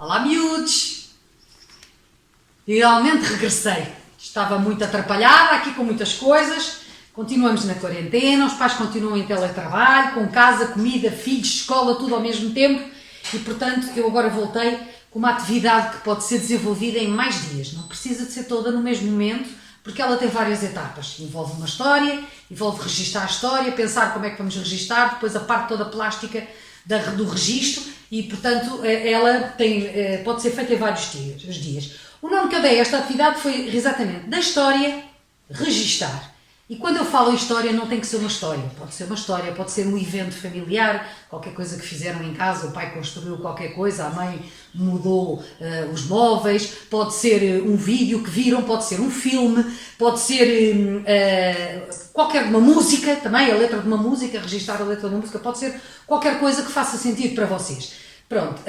Olá, miúdos! Finalmente regressei. Estava muito atrapalhada aqui com muitas coisas. Continuamos na quarentena, os pais continuam em teletrabalho, com casa, comida, filhos, escola, tudo ao mesmo tempo. E, portanto, eu agora voltei com uma atividade que pode ser desenvolvida em mais dias. Não precisa de ser toda no mesmo momento, porque ela tem várias etapas. Envolve uma história, envolve registar a história, pensar como é que vamos registar, depois a parte toda plástica do registro e, portanto, ela pode ser feita em vários dias. O nome que eu dei a esta atividade foi exatamente da história registar. E quando eu falo em história, não tem que ser uma história. Pode ser uma história, pode ser um evento familiar, qualquer coisa que fizeram em casa, o pai construiu qualquer coisa, a mãe mudou os móveis, pode ser um vídeo que viram, pode ser um filme, pode ser uma música também, a letra de uma música, registrar a letra de uma música, pode ser qualquer coisa que faça sentido para vocês. Pronto,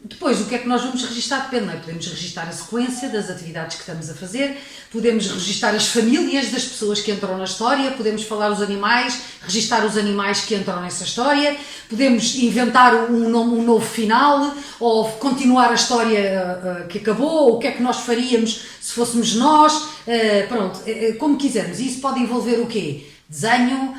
depois o que é que nós vamos registar depende, não é? Podemos registar a sequência das atividades que estamos a fazer, podemos registar as famílias das pessoas que entram na história, podemos falar os animais, registar os animais que entram nessa história, podemos inventar um novo final, ou continuar a história que acabou, ou o que é que nós faríamos se fôssemos nós, pronto, como quisermos. E isso pode envolver o quê? Desenho,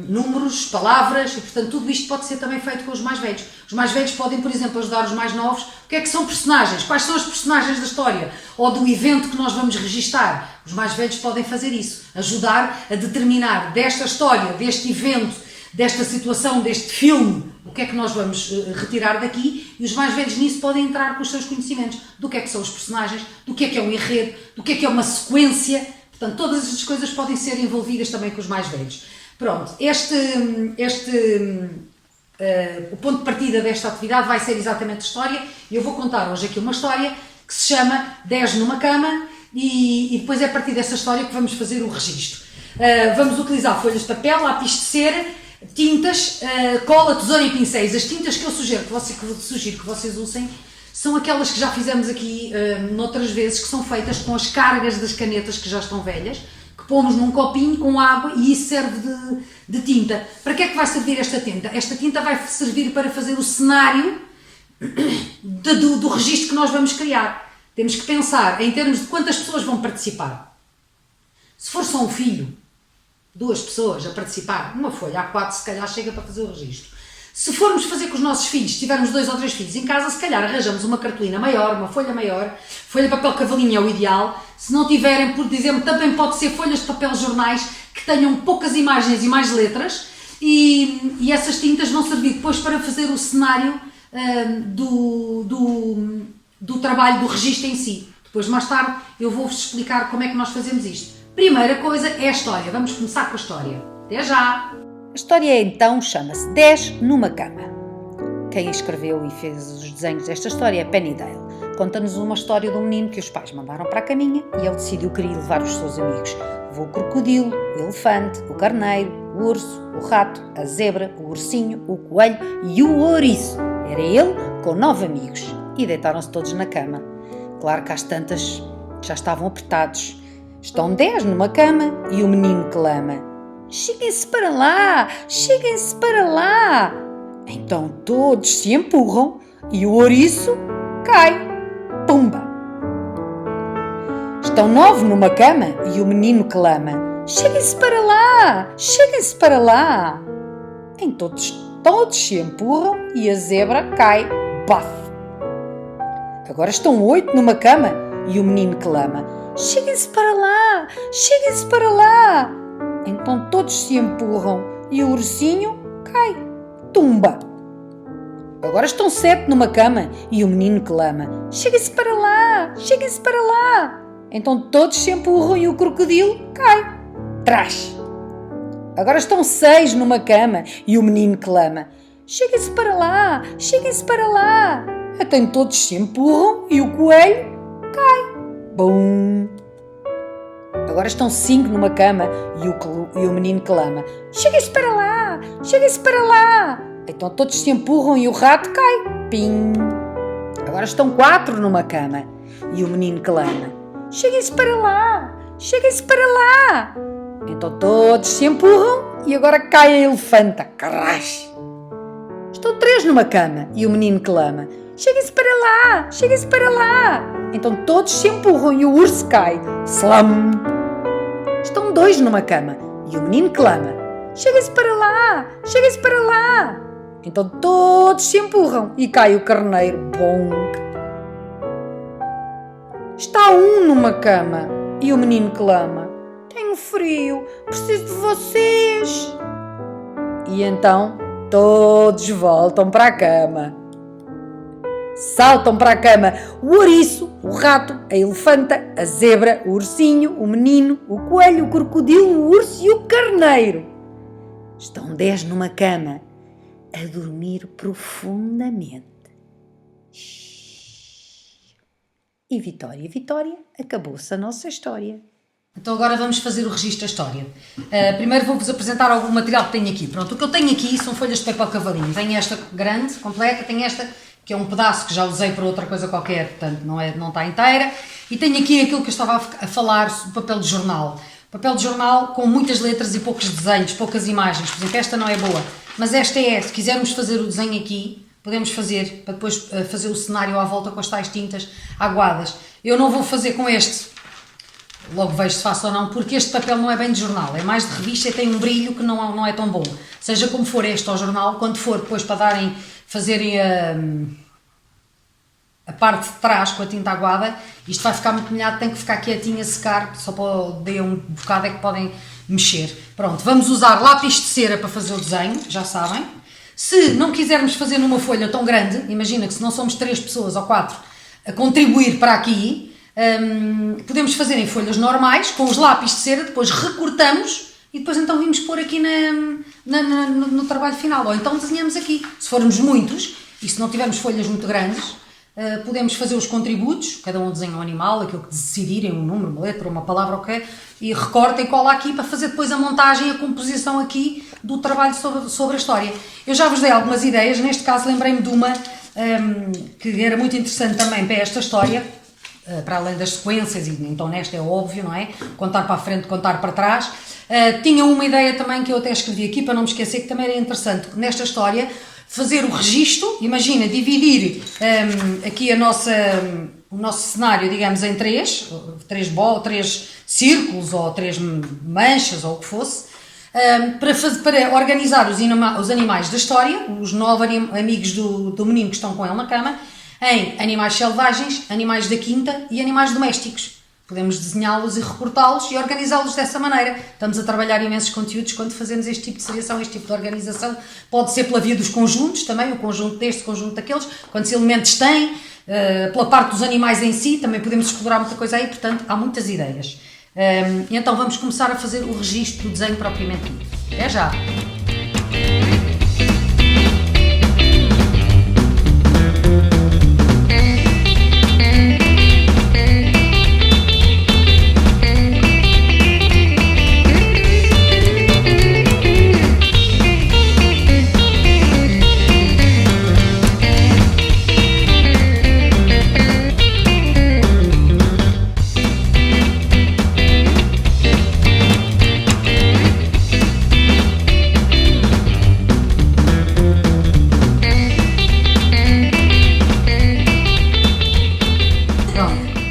números, palavras, e portanto tudo isto pode ser também feito com os mais velhos. Os mais velhos podem, por exemplo, ajudar os mais novos. O que é que são personagens? Quais são os personagens da história? Ou do evento que nós vamos registar? Os mais velhos podem fazer isso, ajudar a determinar desta história, deste evento, desta situação, deste filme, o que é que nós vamos retirar daqui, e os mais velhos nisso podem entrar com os seus conhecimentos do que é que são os personagens, do que é um enredo, do que é uma sequência. Portanto, todas estas coisas podem ser envolvidas também com os mais velhos. Pronto, o ponto de partida desta atividade vai ser exatamente a história. Eu vou contar hoje aqui uma história que se chama 10 numa cama e depois é a partir dessa história que vamos fazer o registro. Vamos utilizar folhas de papel, lápis de cera, tintas, cola, tesoura e pincéis. As tintas que eu sugiro que vocês usem são aquelas que já fizemos aqui noutras vezes, que são feitas com as cargas das canetas que já estão velhas, que pomos num copinho com água e isso serve de tinta. Para que é que vai servir esta tinta? Esta tinta vai servir para fazer o cenário do registro que nós vamos criar. Temos que pensar em termos de quantas pessoas vão participar. Se for só um filho, 2 pessoas a participar, uma folha A4 se calhar chega para fazer o registro. Se formos fazer com os nossos filhos, se tivermos 2 ou 3 filhos em casa, se calhar arranjamos uma cartolina maior, uma folha maior, folha de papel cavalinho é o ideal. Se não tiverem, por exemplo, também pode ser folhas de papel jornais que tenham poucas imagens e mais letras, e essas tintas vão servir depois para fazer o cenário do trabalho do registro em si. Depois, mais tarde, eu vou-vos explicar como é que nós fazemos isto. Primeira coisa é a história. Vamos começar com a história. Até já! A história então chama-se 10 numa cama. Quem escreveu e fez os desenhos desta história é Pennydale. Conta-nos uma história de um menino que os pais mandaram para a caminha e ele decidiu que queria levar os seus amigos. Levou o crocodilo, o elefante, o carneiro, o urso, o rato, a zebra, o ursinho, o coelho e o ouriço. Era ele com 9 amigos e deitaram-se todos na cama. Claro que às tantas já estavam apertados. Estão 10 numa cama e o menino clama: cheguem-se para lá! Cheguem-se para lá! Então todos se empurram e o ouriço cai. Pumba! Estão 9 numa cama e o menino clama: cheguem-se para lá! Cheguem-se para lá! Então todos se empurram e a zebra cai. Baf! Agora estão 8 numa cama e o menino clama: cheguem-se para lá! Cheguem-se para lá! Então todos se empurram e o ursinho cai. Tumba! Agora estão 7 numa cama e o menino clama: cheguem-se para lá! Cheguem-se para lá! Então todos se empurram e o crocodilo cai. Trás! Agora estão 6 numa cama e o menino clama: cheguem-se para lá! Cheguem-se para lá! Então todos se empurram e o coelho cai. Bum! Agora estão 5 numa cama e o menino clama: cheguem-se para lá! Cheguem-se para lá! Então todos se empurram e o rato cai. Pim! Agora estão 4 numa cama e o menino clama: cheguem-se para lá! Cheguem-se para lá! Então todos se empurram e agora cai a elefanta. Crash! Estão 3 numa cama e o menino clama: cheguem-se para lá, cheguem-se para lá. Então todos se empurram e o urso cai. Slam! Estão dois numa cama e o menino clama, cheguem-se para lá, cheguem-se para lá. Então todos se empurram e cai o carneiro. Bom! Está um numa cama e o menino clama, tenho frio, preciso de vocês. E então todos voltam para a cama. Saltam para a cama o ouriço, o rato, a elefanta, a zebra, o ursinho, o menino, o coelho, o crocodilo, o urso e o carneiro. Estão 10 numa cama a dormir profundamente. E Vitória, Vitória, acabou-se a nossa história. Então agora vamos fazer o registro da história. Primeiro vou-vos apresentar algum material que tenho aqui. Pronto, o que eu tenho aqui são folhas de papel cavalinho. Tenho esta grande, completa, tenho esta que é um pedaço que já usei para outra coisa qualquer, portanto não está inteira. E tenho aqui aquilo que eu estava a falar, o papel de jornal. Papel de jornal com muitas letras e poucos desenhos, poucas imagens. Por exemplo, esta não é boa, mas esta é. Se quisermos fazer o desenho aqui, podemos fazer, para depois fazer o cenário à volta com as tais tintas aguadas. Eu não vou fazer com este, logo vejo se faço ou não, porque este papel não é bem de jornal, é mais de revista e tem um brilho que não é tão bom. Seja como for este ao jornal, quando for depois para fazerem a parte de trás com a tinta aguada, isto vai ficar muito molhado, tem que ficar quietinho a secar, só para dar um bocado é que podem mexer. Pronto, vamos usar lápis de cera para fazer o desenho, já sabem. Se não quisermos fazer numa folha tão grande, imagina que se não somos 3 pessoas ou 4 a contribuir para aqui, podemos fazer em folhas normais, com os lápis de cera, depois recortamos e depois então vimos pôr aqui no trabalho final. Ou então desenhamos aqui. Se formos muitos, e se não tivermos folhas muito grandes, podemos fazer os contributos, cada um desenha um animal, aquilo que decidirem, um número, uma letra, uma palavra, ok, e recorta e cola aqui para fazer depois a montagem e a composição aqui do trabalho sobre a história. Eu já vos dei algumas ideias, neste caso lembrei-me de uma que era muito interessante também para esta história, para além das sequências, e então nesta é óbvio, não é? Contar para a frente, contar para trás. Tinha uma ideia também que eu até escrevi aqui, para não me esquecer, que também era interessante, nesta história, fazer o registro, imagina, dividir aqui o nosso cenário, digamos, em três círculos ou 3 manchas ou o que fosse, para organizar os animais da história, os 9 amigos do menino que estão com ele na cama, em animais selvagens, animais da quinta e animais domésticos. Podemos desenhá-los e recortá-los e organizá-los dessa maneira. Estamos a trabalhar imensos conteúdos quando fazemos este tipo de seriação, este tipo de organização. Pode ser pela via dos conjuntos também, o conjunto deste, o conjunto daqueles, quantos elementos tem, pela parte dos animais em si, também podemos explorar muita coisa aí, portanto, há muitas ideias. E então vamos começar a fazer o registro do desenho propriamente dito. Até já!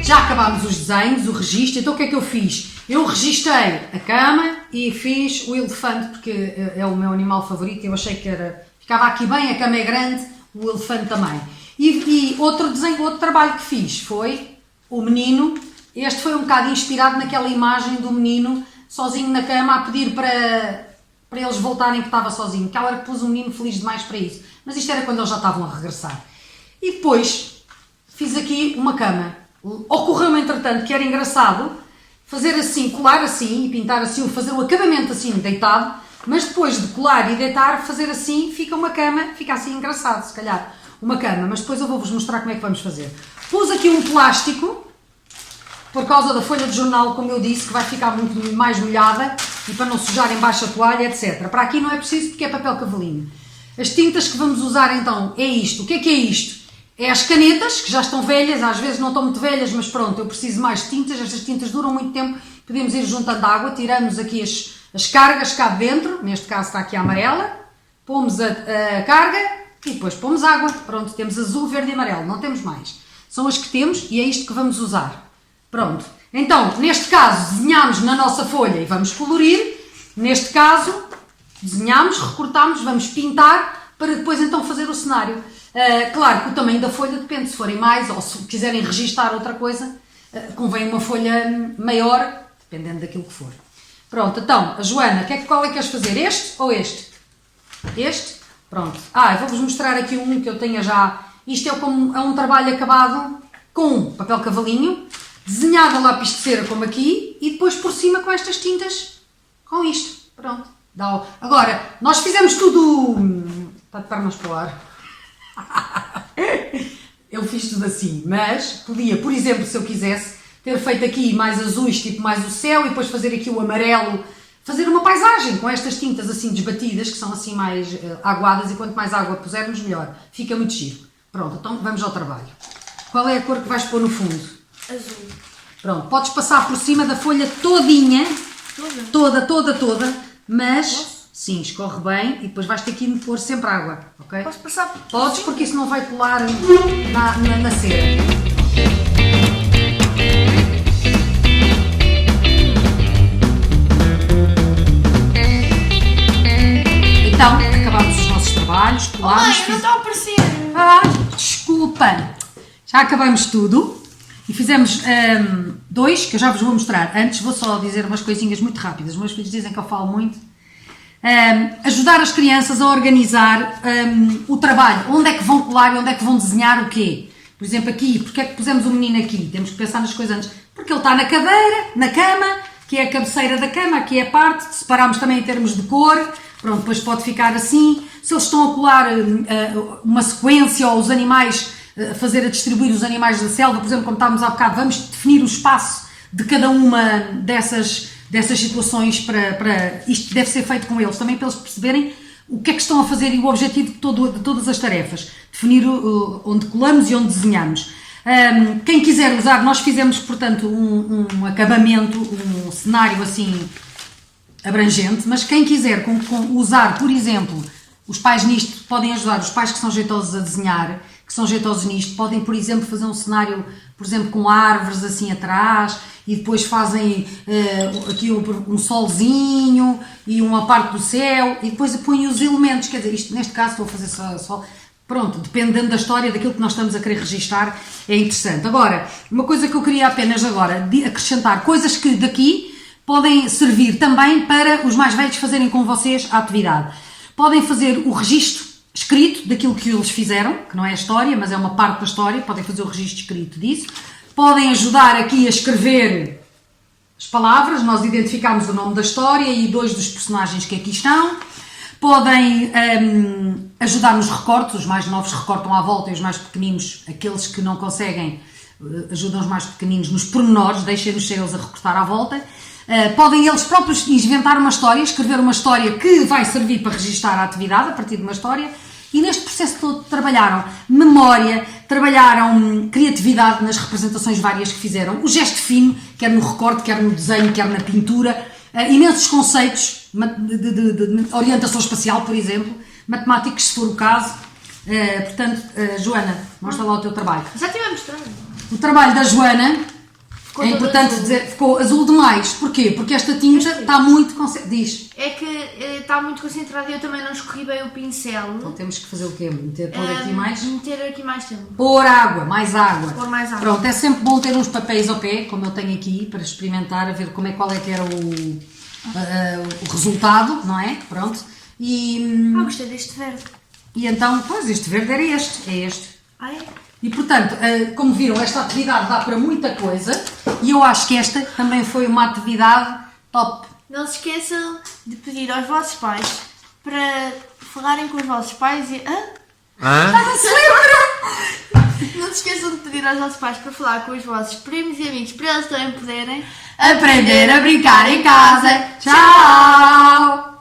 Acabámos os desenhos, o registro. Então o que é que eu fiz? Eu registrei a cama e fiz o elefante, porque é o meu animal favorito. Eu achei que ficava aqui bem, a cama é grande, o elefante também. E outro desenho, outro trabalho que fiz foi o menino. Este foi um bocado inspirado naquela imagem do menino sozinho na cama a pedir para eles voltarem, que estava sozinho. Que hora que pus o menino feliz demais para isso. Mas isto era quando eles já estavam a regressar. E depois fiz aqui uma cama. Ocorreu-me, entretanto, que era engraçado fazer assim, colar assim e pintar assim, fazer o acabamento assim, deitado, mas depois de colar e deitar, fazer assim, fica uma cama, fica assim engraçado, se calhar, uma cama, mas depois eu vou-vos mostrar como é que vamos fazer. Pus aqui um plástico, por causa da folha de jornal, como eu disse, que vai ficar muito mais molhada e para não sujar embaixo a toalha, etc. Para aqui não é preciso porque é papel cavalinho. As tintas que vamos usar então é isto. O que é isto? É as canetas, que já estão velhas, às vezes não estão muito velhas, mas pronto, eu preciso mais de tintas, estas tintas duram muito tempo, podemos ir juntando água, tiramos aqui as cargas cá dentro, neste caso está aqui a amarela, pomos a carga E depois pomos água. Pronto, temos azul, verde e amarelo. Não temos mais. São as que temos e é isto que vamos usar. Pronto. Então, neste caso, desenhamos na nossa folha e vamos colorir. Neste caso, desenhamos, recortamos, vamos pintar para depois então fazer o cenário. Claro que o tamanho da folha depende. Se forem mais ou se quiserem registar outra coisa, convém uma folha maior, dependendo daquilo que for. Pronto, então, a Joana, qual é que queres fazer? Este ou este? Este? Pronto. Eu vou-vos mostrar aqui um que eu tenha já. Isto é um trabalho acabado com papel cavalinho, desenhado a lápis de cera como aqui, e depois por cima com estas tintas, com isto. Pronto. Agora, nós fizemos tudo... Está de pernas para o ar. Eu fiz tudo assim, mas podia, por exemplo, se eu quisesse, ter feito aqui mais azuis, tipo mais o céu, e depois fazer aqui o amarelo, fazer uma paisagem com estas tintas assim desbatidas, que são assim mais aguadas, e quanto mais água pusermos, melhor. Fica muito giro. Pronto, então vamos ao trabalho. Qual é a cor que vais pôr no fundo? Azul. Pronto, podes passar por cima da folha todinha, toda, mas... Sim, escorre bem e depois vais ter que pôr sempre água, ok? Posso passar por Podes, porque isso não vai colar na cera. Então, acabámos os nossos trabalhos, colámos... Mãe, não está a aparecer! Desculpa! Já acabamos tudo e fizemos dois, que eu já vos vou mostrar. Antes vou só dizer umas coisinhas muito rápidas. Os meus filhos dizem que eu falo muito. Ajudar as crianças a organizar o trabalho, onde é que vão colar e onde é que vão desenhar o quê. Por exemplo, aqui, porque é que pusemos o menino aqui? Temos que pensar nas coisas antes. Porque ele está na cadeira, na cama, que é a cabeceira da cama, aqui é a parte, separámos também em termos de cor, pronto, depois pode ficar assim. Se eles estão a colar uma sequência ou os animais, fazer a distribuir os animais da selva, por exemplo, como estávamos há bocado, vamos definir o espaço de cada uma dessas situações para isto deve ser feito com eles, também para eles perceberem o que é que estão a fazer e o objetivo de todas as tarefas. Definir onde colamos e onde desenhamos. Quem quiser usar, nós fizemos, portanto, um acabamento, um cenário assim abrangente, mas quem quiser usar, por exemplo, os pais nisto podem ajudar, os pais que são jeitosos a desenhar, que são jeitosos nisto, podem, por exemplo, fazer um cenário, por exemplo, com árvores assim atrás, e depois fazem aqui um solzinho e uma parte do céu, e depois põem os elementos, quer dizer, isto neste caso estou a fazer sol, pronto, dependendo da história, daquilo que nós estamos a querer registar, é interessante. Agora, uma coisa que eu queria apenas agora acrescentar, coisas que daqui podem servir também para os mais velhos fazerem com vocês a atividade. Podem fazer o registro escrito daquilo que eles fizeram, que não é a história, mas é uma parte da história, podem fazer o registro escrito disso. Podem ajudar aqui a escrever as palavras, nós identificamos o nome da história e dois dos personagens que aqui estão. Podem ajudar nos recortes, os mais novos recortam à volta e os mais pequeninos, aqueles que não conseguem, ajudam os mais pequeninos nos pormenores, deixem-nos ser eles a recortar à volta. Podem eles próprios inventar uma história, escrever uma história que vai servir para registar a atividade a partir de uma história, e neste processo todo trabalharam memória, trabalharam criatividade nas representações várias que fizeram, o gesto fino, quer no recorte, quer no desenho, quer na pintura, imensos conceitos de orientação espacial, por exemplo, matemáticos, se for o caso. Portanto, Joana, mostra lá o teu trabalho. Já estive a mostrar. O trabalho da Joana, é importante dizer, ficou azul demais. Porquê? Porque esta tinta está muito concentrada. Diz. É que está muito concentrada e eu também não escorri bem o pincel. Então temos que fazer o quê? Pôr aqui mais? Meter aqui mais tempo. Pôr água, mais água. Pôr mais água. Pronto, é sempre bom ter uns papéis ao pé, como eu tenho aqui, para experimentar, a ver qual é que era o resultado, não é? Pronto. Gostei deste verde. E então, pois, este verde era este. É este. É? E portanto, como viram, esta atividade dá para muita coisa e eu acho que esta também foi uma atividade top. Não se esqueçam de pedir aos vossos pais para falarem com os vossos pais e... Não se lembra? Não se esqueçam de pedir aos vossos pais para falar com os vossos primos e amigos para eles também poderem aprender a brincar em casa. Tchau!